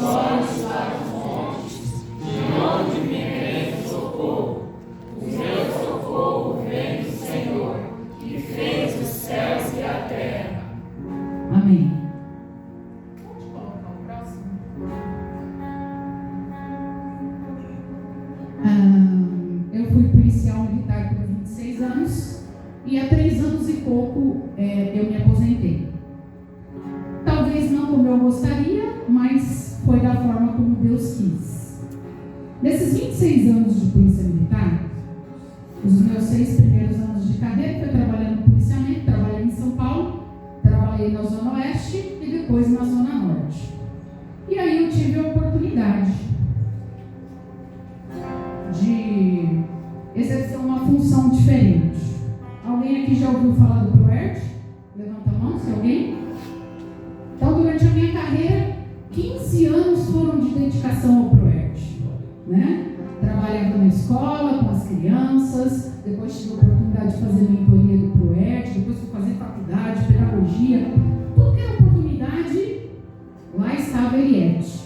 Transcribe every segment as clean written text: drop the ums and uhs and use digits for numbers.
olhos para os montes, de onde me vem o socorro. O meu socorro vem do Senhor, que fez os céus e a terra. Amém. Pode colocar o próximo? Eu fui policial militar por 26 anos e há 3 anos e pouco eu me aposentei. Talvez não como eu gostaria, mas foi da forma como Deus quis. Nesses 26 anos de polícia militar, os meus 6 primeiros anos de carreira foi trabalhando no policiamento, trabalhei em São Paulo, trabalhei na Zona Oeste e depois na Zona Norte. E aí eu tive a oportunidade de exercer uma função diferente. Alguém aqui já ouviu falar do ProERD? Levanta a mão, se alguém. Então, durante a minha carreira, 15 anos foram de dedicação ao ProERD, né? Trabalhava na escola, com as crianças, depois tive a oportunidade de fazer mentoria do ProERD, depois fui fazer faculdade, pedagogia, tudo que era oportunidade, lá estava a Eliette,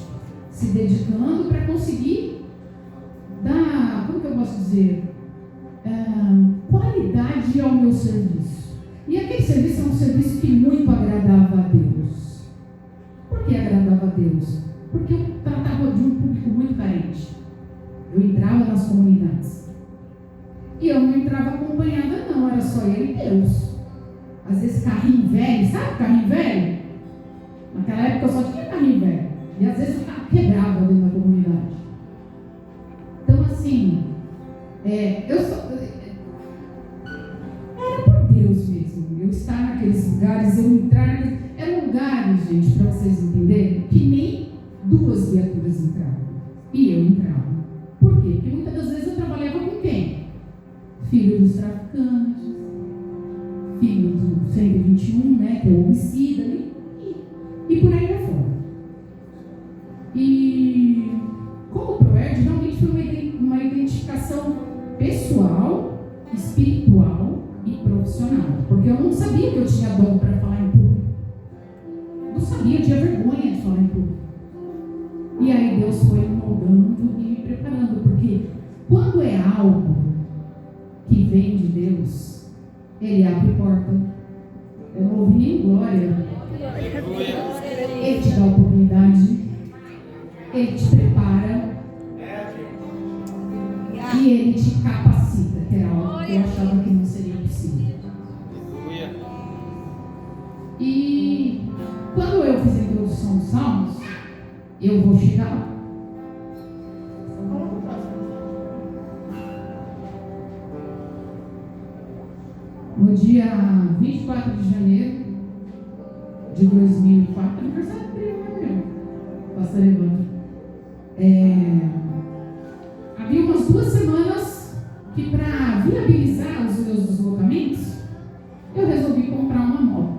se dedicando para conseguir dar, como que eu posso dizer, qualidade ao meu serviço. E aquele serviço é um serviço que muito agradava a Deus. Por que agradava a Deus? Porque eu tratava de um público muito carente. Eu entrava nas comunidades. E eu não entrava acompanhada não, era só eu e Deus. Às vezes carrinho velho, sabe carrinho velho? Naquela época eu só tinha carrinho velho. E às vezes o carro quebrava dentro da comunidade. Então assim, era por Deus mesmo. Eu estar naqueles lugares, eu entrar. Eram lugares, gente, para vocês entenderem, que nem 2 viaturas entravam. E eu entrava. Por quê? Porque muitas das vezes eu trabalhava com quem? Filho dos traficantes, filho do 121, né, que é o homicida, e por aí vai fora. E como o ProERD realmente foi uma identificação pessoal, espiritual e profissional. Porque eu não sabia que eu tinha dom para falar em público. Não sabia, eu tinha vergonha de falar em público. E aí Deus foi me moldando e me preparando, porque quando é algo que vem de Deus, Ele abre porta. Eu não ouvi nem glória. Ele te dá oportunidade, Ele te prepara e Ele te capacita, que era algo que eu achava que não seria possível. E quando eu fiz a introdução dos Salmos, eu vou chegar lá. No dia 24 de janeiro de 2004, aniversário do meu, pastor Evandro, havia umas 2 semanas que, para viabilizar os meus deslocamentos, eu resolvi comprar uma moto.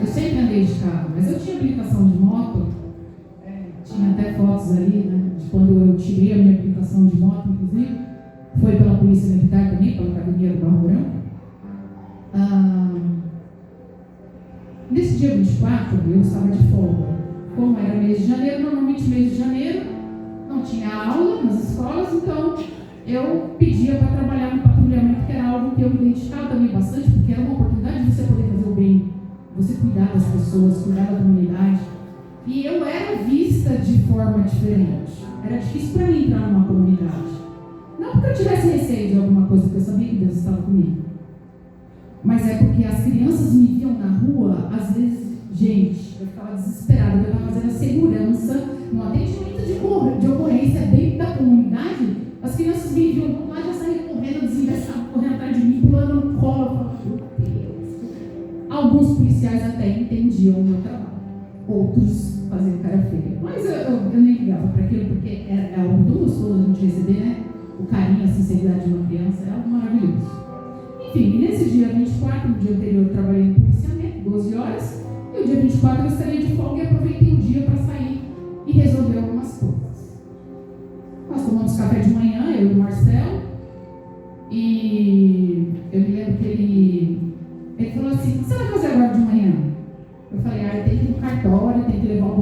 Eu sempre andei de carro, mas eu tinha habilitação de moto, tinha até fotos ali, né, de quando eu tirei a minha habilitação de moto, inclusive. Foi pela Polícia Militar também, pela Academia do Barro Branco. Nesse dia 24, eu estava de folga. Como era mês de janeiro, normalmente mês de janeiro não tinha aula nas escolas, então eu pedia para trabalhar no patrulhamento, que era algo que eu me identificava também bastante, porque era uma oportunidade de você poder fazer o bem, você cuidar das pessoas, cuidar da comunidade. E eu era vista de forma diferente. Era difícil para mim entrar numa comunidade. Não porque eu tivesse receio de alguma coisa, porque eu sabia que Deus estava comigo. Mas é porque as crianças me viam na rua, às vezes, gente, eu ficava desesperada, eu estava fazendo a segurança, no atendimento de ocorrência dentro da comunidade, as crianças me viam lá, já saíam correndo, desinvestavam, correndo atrás de mim, pulando no colo, eu falava, meu Deus. Alguns policiais até entendiam o meu trabalho, outros faziam cara feia. Mas eu nem ligava para aquilo, porque é algo tão gostoso a gente receber, né? O carinho, a sinceridade de uma criança é algo maravilhoso. Enfim, nesse dia 24, no dia anterior, eu trabalhei em policiamento, 12 horas, e o dia 24 eu estaria de folga e aproveitei o dia para sair e resolver algumas coisas. Nós tomamos café de manhã, eu e o Marcelo, e eu me lembro que ele falou assim: o que você vai fazer agora de manhã? Eu falei: tem que ir no cartório, tem que levar o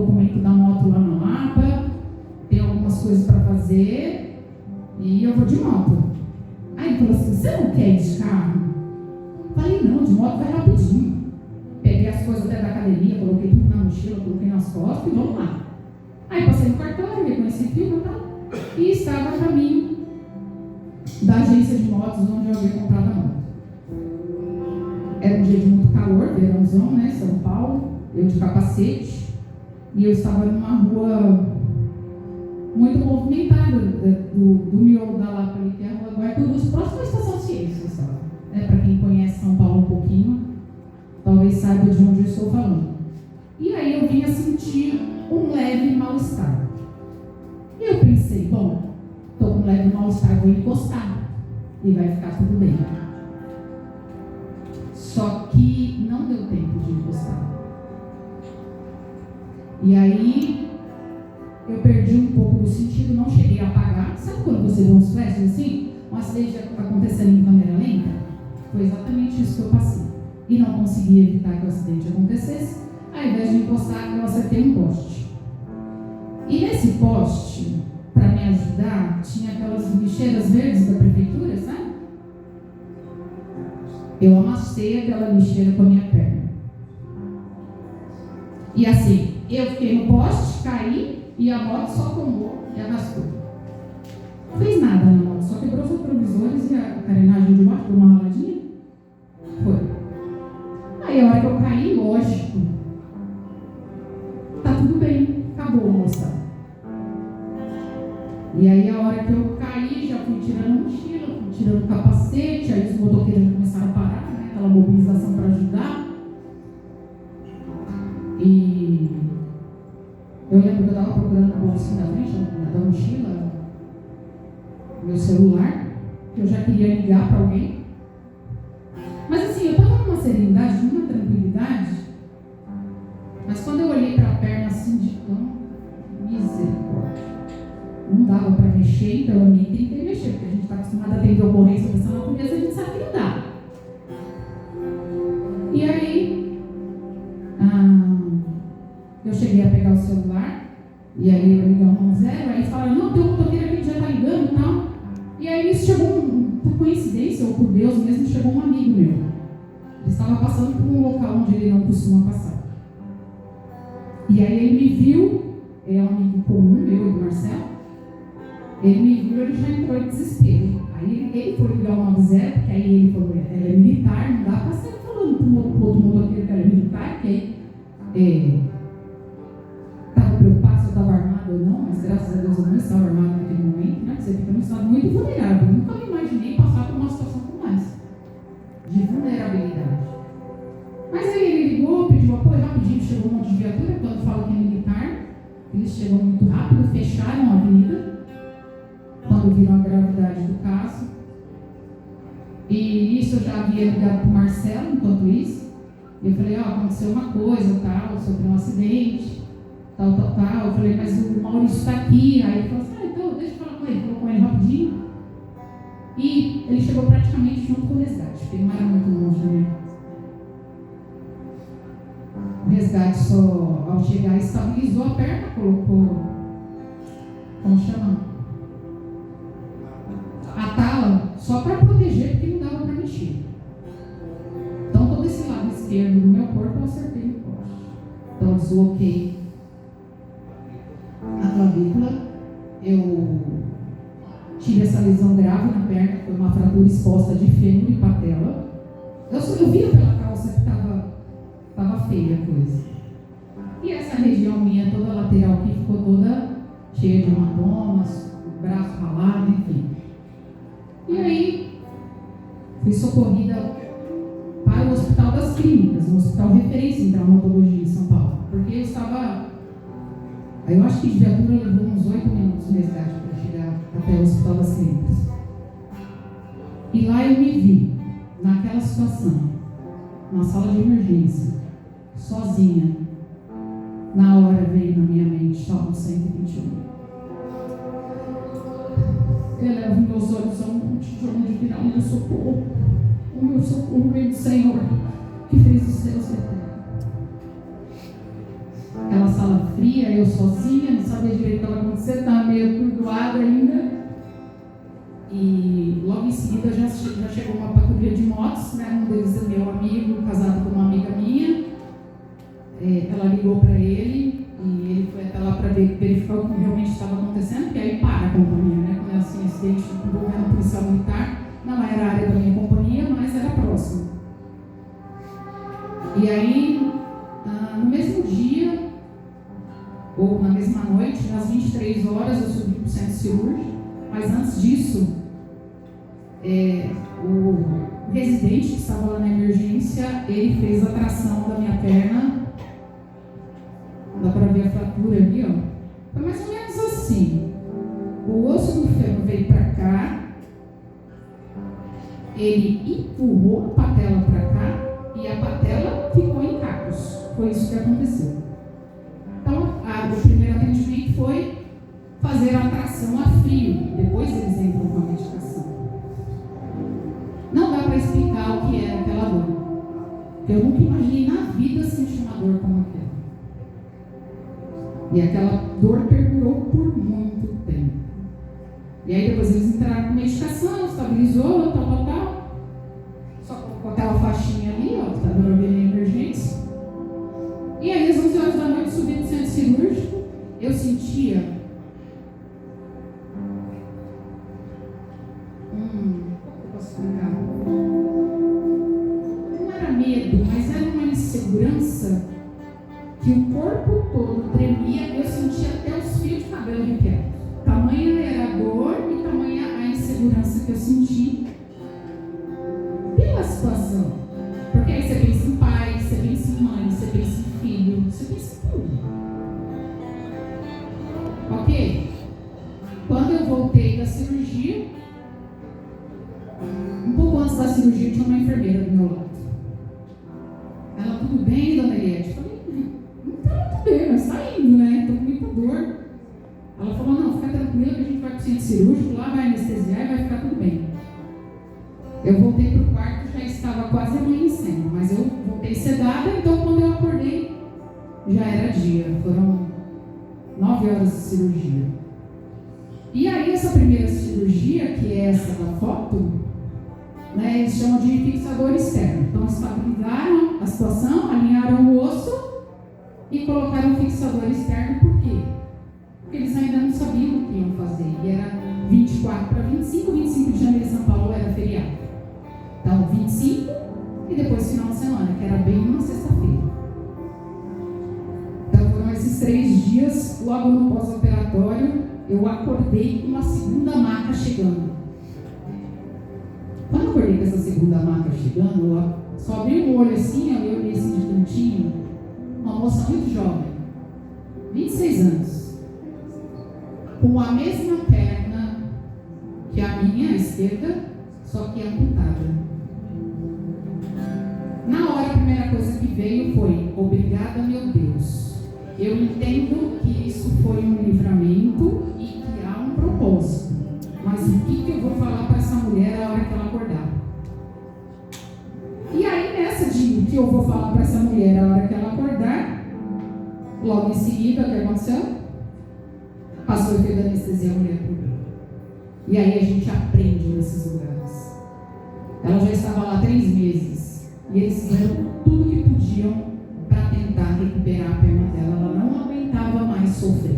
eu vou de moto. Aí ele falou assim, você não quer ir de carro? Eu falei, não, de moto vai rapidinho. Peguei as coisas até da academia, coloquei tudo na mochila, coloquei nas costas e vamos lá. Aí passei no cartório, reconheci filme e tal, e estava a caminho da agência de motos onde eu havia comprado a moto. Era um dia de muito calor, verãozão, né, São Paulo, eu de capacete, e eu estava numa rua muito movimentada do miolo da Lapa ali, que é a rua Guarulhos, próximo à Estação Ciência, sabe? Para quem conhece São Paulo um pouquinho, talvez saiba de onde eu estou falando. E aí eu vinha sentir um leve mal-estar. E eu pensei, bom, estou com um leve mal-estar, vou encostar e vai ficar tudo bem. Só que não deu tempo de encostar. E aí eu perdi um pouco do sentido, não cheguei a apagar. Sabe quando você vê uns flashes assim? Um acidente acontecendo em câmera lenta? Foi exatamente isso que eu passei. E não consegui evitar que o acidente acontecesse. Ao invés de encostar, eu acertei um poste. E nesse poste, para me ajudar, tinha aquelas lixeiras verdes da prefeitura, sabe? Eu amassei aquela lixeira com a minha perna. E assim, eu fiquei no poste, caí, e a moto só tomou e arrastou. Não fez nada na moto, só quebrou os retrovisores e a carenagem de baixo, deu uma raladinha. Foi. Aí a hora que eu caí, lógico, tá tudo bem, acabou, moça. E aí a hora que eu caí, já fui tirando a mochila, fui tirando o capacete, aí os motoqueiros começaram a parar, né? Aquela mobilização para ajudar. E eu lembro que eu estava procurando o bolsinho da frente, da mochila, meu celular, que eu já queria ligar para alguém. Mas assim, eu estava numa serenidade, numa tranquilidade, mas quando eu olhei para a perna assim, de misericórdia, não dava para mexer, então eu nem tentei mexer, porque a gente está acostumado a atender ocorrência dessa natureza, a gente sabe que não dá. E aí, eu cheguei a pegar o celular, e aí eu liguei ao 10, aí falaram, não, tem um motoqueiro aqui que já está ligando e tal. E aí chegou, por coincidência, ou por Deus mesmo, chegou um amigo meu. Ele estava passando por um local onde ele não costuma passar. E aí ele me viu, é um amigo comum, meu e do Marcelo. Ele me viu, ele já entrou em desespero. Aí ele foi ligar o 90, porque aí ele falou, ela é militar, não dá para sair falando para o outro motoqueiro que ela é militar, porque estava preocupado se eu estava armado ou não, mas graças a Deus eu não estava armado naquele momento, né? Você fica num estado muito vulnerável. Eu nunca me imaginei passar por uma situação como essa, de vulnerabilidade. Mas aí ele ligou, pediu apoio rapidinho, chegou um monte de viatura, quando fala que é militar, eles chegam muito rápido, fecharam a avenida, quando viram a gravidade do caso. E isso eu já havia ligado para o Marcelo, enquanto isso. Eu falei, aconteceu uma coisa, tal, sofreu um acidente, tal. Eu falei, mas o Maurício está aqui. Aí ele falou assim, então deixa eu falar com ele. Falou com ele rapidinho. E ele chegou praticamente junto com o resgate, porque não era muito longe da minha casa. O resgate só, ao chegar, estabilizou a perna, colocou, como chama? A tala, só para proteger, porque não dava para mexer. Então, todo esse lado esquerdo do meu corpo, eu acertei no poste. Então, eu desloquei a clavícula, eu tive essa lesão grave na perna, foi uma fratura exposta de fêmur e patela. Eu via pela calça que estava feia a coisa. E essa região minha, toda lateral aqui, ficou toda cheia de hematomas, o braço ralado, enfim. E aí, fui socorrida para o Hospital das Clínicas, um hospital referência em traumatologia em São Paulo. Porque eu estava... Eu acho que de viatura levou uns 8 minutos de resgate para chegar até o Hospital das Clínicas. E lá eu me vi, naquela situação, na sala de emergência, sozinha. Na hora veio na minha mente Salmo 121. Elevo meus olhos a um monte de onde virá o meu socorro. O meu socorro vem do Senhor, que fez os céus e a terra. Aquela sala fria, eu sozinha, não sabia direito o que estava acontecendo, estava meio atordoada ainda. E logo em seguida já chegou uma patrulha de motos, né? Um deles é meu amigo, casado com uma amiga minha. Ela ligou para ele e ele foi até lá para verificar o que realmente estava acontecendo, porque aí para a companhia, né? Quando é assim, acidente envolvendo policial militar, não era a área da minha companhia, mas era próximo. E aí, no mesmo dia, ou na mesma noite, às 23 horas, eu subi para o centro cirúrgico, mas antes disso, o residente que estava lá na emergência, ele fez a tração da minha perna. Dá para ver a fratura ali, ó. Foi mais ou menos assim. O osso do fêmur veio para cá, ele empurrou a patela para cá e a patela ficou em cacos. Foi isso que aconteceu. Então, o primeiro atendimento foi fazer a tração a frio. Depois eles entram com a medicação. Não dá para explicar o que era aquela dor. Eu nunca imaginei na vida sentir uma dor como aquela. E aquela dor perdurou por muito tempo. E aí depois eles entraram com medicação, estabilizou, tal. Só colocou aquela faixinha ali, ó, que estava na emergência. E aí às 11 horas da noite, subi no centro cirúrgico, eu sentia como eu posso explicar? Não era medo, mas era uma insegurança que o corpo todo tremia, eu sentia até os fios de cabelo arrepiados. Tamanha era a dor e tamanha a insegurança que eu senti pela situação. Porque aí você pensa em pai, você pensa em mãe, você pensa em filho, você pensa em tudo. Ok? Quando eu voltei da cirurgia, um pouco antes da cirurgia, tinha uma enfermeira do meu lado. Ela, tudo bem, dona Eliette? Eu falei, não tá muito bem, mas tá indo, né? Tô com muita dor. Ela falou, não, fica tranquila que a gente vai pro centro cirúrgico, lá vai anestesiar e vai ficar tudo bem. Eu voltei pro quarto, já estava quase amanhecendo, mas eu voltei sedada, então quando eu acordei, já era dia. Foram 9 horas de cirurgia. E aí essa primeira cirurgia, que é essa da foto, né, eles chamam de fixador externo. Então estabilizaram a situação, alinharam o osso e colocaram o fixador externo. Por quê? Porque eles ainda não sabiam o que iam fazer. E era 24 para 25 de janeiro em São Paulo era feriado. Então 25 e depois final de semana, que era bem uma sexta-feira. Então foram esses 3 dias, logo no pós-operatório, eu acordei com uma segunda maca chegando. Quando eu acordei com essa segunda maca chegando, eu só abri o olho assim, eu olhei assim de cantinho, uma moça muito jovem, 26 anos, com a mesma perna que a minha, a esquerda, só que amputada. Na hora, a primeira coisa que veio foi, obrigada, meu Deus. Eu entendo que isso foi um livramento e que há um propósito. Mas o que eu vou falar para essa mulher a hora que ela acordar? E aí, nessa de o que eu vou falar para essa mulher a hora que ela acordar, logo em seguida, o que aconteceu? Passou o efeito da anestesia, a mulher acordou. E aí a gente aprende nesses lugares. Ela já estava lá 3 meses. E eles fizeram tudo que podiam para tentar recuperar a perna dela. Ela não aguentava mais sofrer.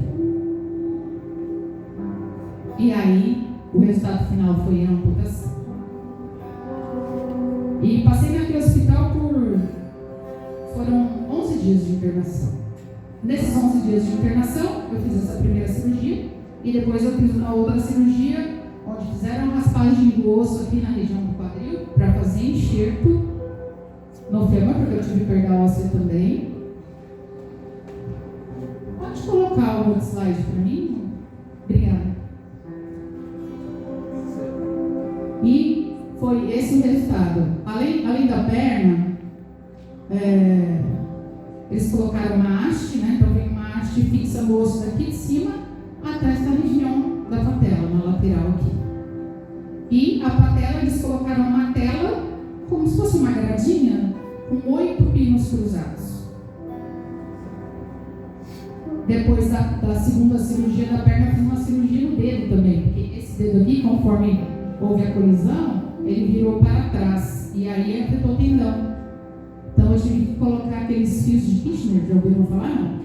E aí, o resultado final foi a amputação. E passei naquele hospital foram 11 dias de internação. Nesses 11 dias de internação, eu fiz essa primeira cirurgia. E depois eu fiz uma outra cirurgia, onde fizeram uma raspagem do osso aqui na região do quadril, para fazer enxerto no fêmur, porque eu tive perda óssea também. Pode colocar o outro slide para mim? Obrigada. E foi esse o resultado. Além da perna, eles colocaram uma haste, né? Então vem uma haste fixa no osso daqui de cima até esta região da patela, na lateral aqui. E a patela, eles colocaram uma tela como se fosse uma gradinha com 8 pinos cruzados. Depois da segunda cirurgia da perna, eu fiz uma cirurgia no dedo também, porque esse dedo aqui, conforme houve a colisão, ele virou para trás e aí afetou o tendão. Então eu tive que colocar aqueles fios de Kirchner, já ouviram falar? Não?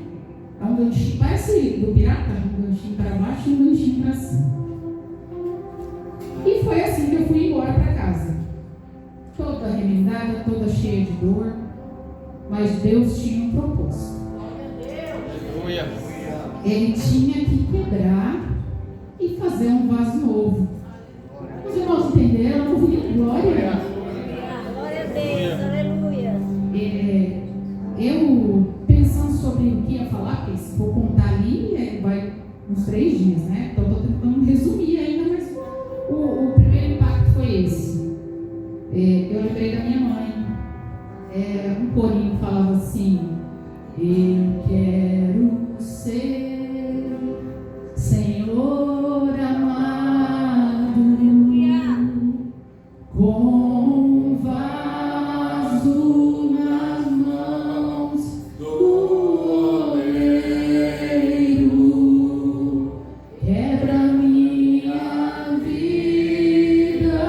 É um ganchinho, parece do pirata, um ganchinho para baixo e um ganchinho para cima. E foi assim que eu fui embora para casa. Toda remendada, toda cheia de dor, mas Deus tinha um propósito. Ele tinha que quebrar e fazer um vaso novo. Os irmãos entenderam? Eu não vi glória. Glória a Deus, aleluia. Eu pensando sobre o que ia falar, porque se for contar ali, vai uns 3 dias, né? Então estou tentando resumir ainda, mas o primeiro impacto foi esse. Eu lembrei da minha mãe. Um corinho falava assim: eu quero ser Senhor amado, com um vaso nas mãos do oleiro, quebra minha vida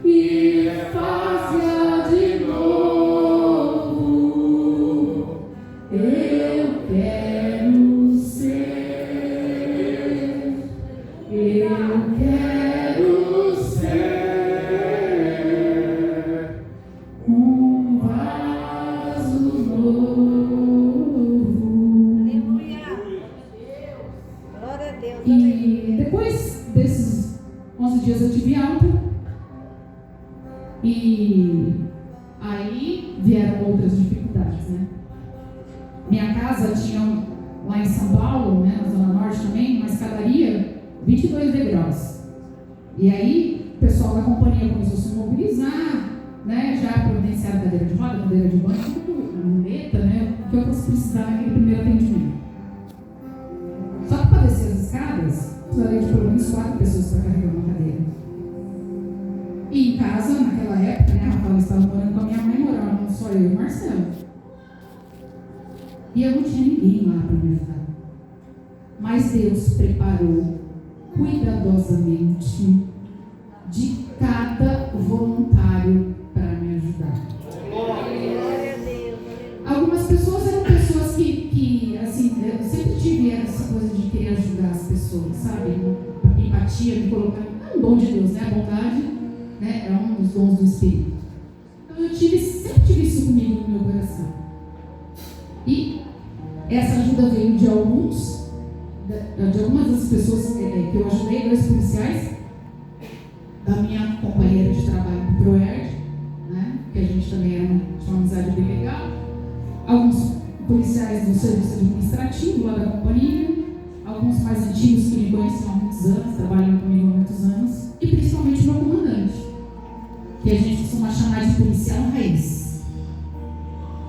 e faz-a de novo. Eu quero ser, um vaso novo. Aleluia. Glória a Deus, E aleluia. depois desses 11 dias eu tive alta. E aí vieram outras dificuldades, né? Minha casa tinha, lá em São Paulo, né, na Zona Norte também, uma escadaria 22 degraus. E aí o pessoal da companhia começou a se mobilizar, né? Já providenciaram cadeira de roda, cadeira de banco, muleta, né? O que eu fosse precisar naquele primeiro atendimento. Só que para descer as escadas, precisaria de pelo menos 4 pessoas para carregar uma cadeira. E em casa, naquela época, né, a Rafaela estava morando com a minha mãe, morando só eu e o Marcelo. E eu não tinha ninguém lá para me ajudar. Mas Deus preparou cuidadosamente de cada voluntário para me ajudar. Glória a Deus, aleluia. Algumas pessoas eram pessoas que assim, eu sempre tive essa coisa de querer ajudar as pessoas, sabe? Empatia, me colocar. É um dom de Deus, né? A bondade, né? É um dos dons do Espírito. Então eu sempre tive isso comigo no meu coração. E essa ajuda veio de algumas das pessoas que eu ajudei, 2 policiais, da minha companheira de trabalho do ProERD, né? Que a gente também tinha uma amizade bem legal. Alguns policiais do serviço administrativo lá da companhia, alguns mais antigos que me conheciam há muitos anos, trabalham comigo há muitos anos, e principalmente o meu comandante, que a gente costuma chamar de policial raiz,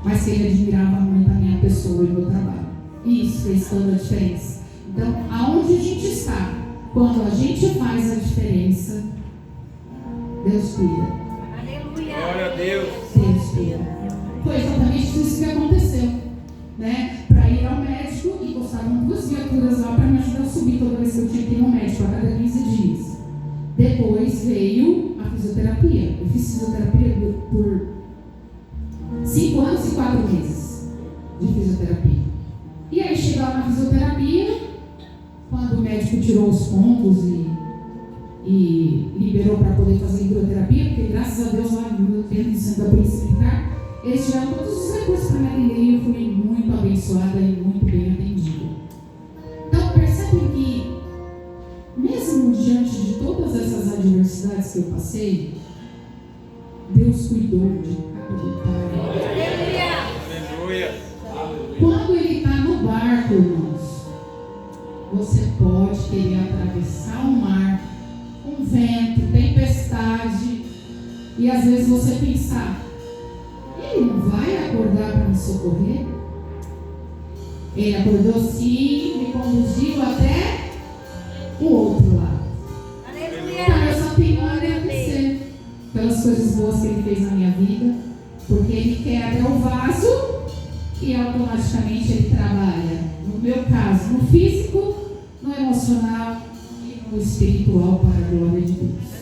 mas que ele admirava muito a minha pessoa e o meu trabalho. E isso fez toda a diferença. Então, aonde a gente está, quando a gente faz a diferença, Deus cuida. Aleluia. Glória a Deus. Deus cuida. Foi exatamente isso que aconteceu, né? Para ir ao médico, e gostavam 2 viaturas lá para me ajudar a subir toda vez que eu tinha que ir no médico, a cada 15 dias. Depois veio a fisioterapia. Eu fiz fisioterapia por 5 anos e 4 meses de fisioterapia. E aí chega lá na fisioterapia, quando o médico tirou os pontos e liberou para poder fazer hidroterapia, porque graças a Deus lá dentro do centro da Polícia Militar, eles tiraram todos os recursos para me atender e eu fui muito abençoada e muito bem atendida. Então percebe que, mesmo diante de todas essas adversidades que eu passei, Deus cuidou de cada detalhe. Aleluia. Quando Ele está no barco, irmãos, você pode querer atravessar o mar com vento, tempestade, e às vezes você pensar: Ele não vai acordar para me socorrer? Ele acordou sim, me conduziu até o outro lado. Então eu só tenho a agradecer pelas coisas boas que Ele fez na minha vida, porque Ele quebra o vaso e automaticamente Ele trabalha, no meu caso, no físico, no emocional e no no espiritual para a glória de Deus.